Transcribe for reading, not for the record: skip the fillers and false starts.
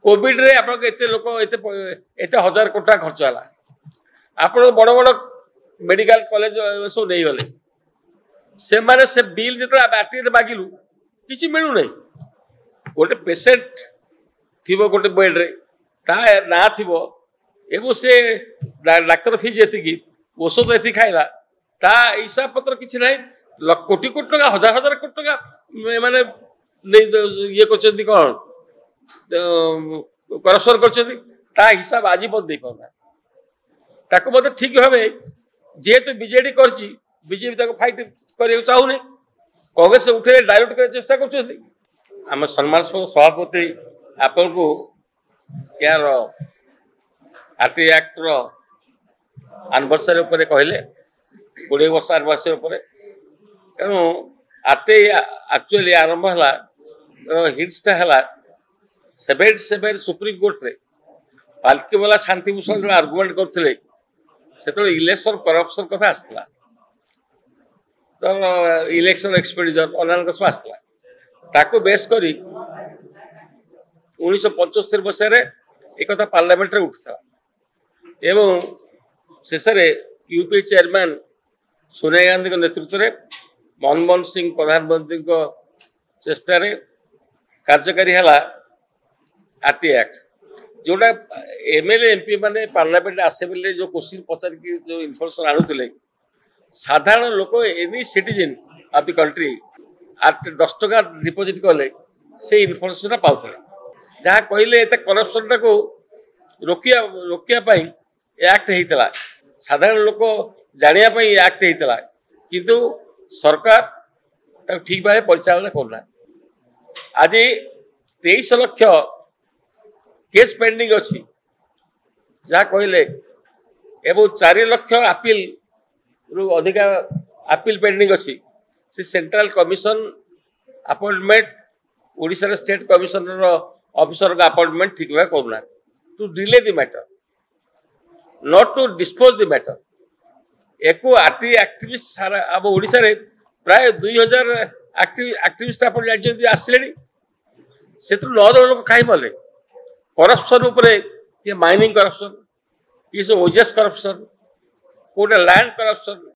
Covid रे आप लोक एत हजार कोटी खर्च है आप बड़ बड़ मेडिकल कॉलेज सब नहीं गले से माने से बिल जो आरटीआई मागिलु किसी मिलू नहीं गोटे पेसेंट थी गोटे बेड रे ता ना थी एवं से डाक्तर फीस ये औषध ये खाइला ता हिसाब पत्र किसी ना कोटी कोटी टका हजार हजार कोटी टका माने ये कौन करप्शन कर हिसाब आज बंद नहीं पाना मत ठीक भाव जेहेतु बीजेडी करजेपी फाइट करने चाहूनी कांग्रेस उठे डायवर्ट करने चेष्टा कर सम्मानस्पद सभापति आपन को यार आरटीआई एक्ट एनिवर्सरी कहले 20 वर्ष एनिवर्सरी तेणु आरटीआई एक्चुअली आरंभ है हिट्सटा है 77 सुप्रीम कोर्ट रे पालकी वाला शांति भूषण जो आर्गुमेंट करते से इलेक्शन करप्शन कथा आसला तो इलेक्शन एक्सपेडिचर अनान सब आसला ताको बेस करी 1975 मसीह एक पार्लियामेंट रे उठा एवं शेष यूपीए चेयरमैन सोनिया गांधी नेतृत्व में मनमोहन सिंह प्रधानमंत्री चेष्टा कार्यकारी है आरटीआई एक्ट जोटा एमएलए एमपी माने पार्लियामेंट असेंबली जो क्वेश्चन पचार जो इनफर्मेशन आणुले साधारण लोक any citizen of the country 10 टका डिपोजिट कले से इनफर्मेशन पाते जहाँ कहले एत करप्शन को रोकिया एक्ट होता साधारण लोक जानापी एक्ट होता किंतु सरकार ठीक भाव परिचालन करना आज 23 लाख केस पेंडिंग अच्छी जहाँ कहले एवं 4 लाख अपील रु अधिका अपील पेंडिंग अच्छी से central commission appointment Odisha state commissioner officer का अपॉइंटमेंट ठीक भाव करना to delay the matter not to dispose the matter एक आरटीआई एक्टिविस्ट सारा अब ओडिशा रे प्राय 2000 एक्टिविस्ट आप आसले से 9 जन लोग कहीं मले करप्शन उपरे ये माइनिंग करप्शन ये सब ओजेस करप्शन कोटे लैंड करप्शन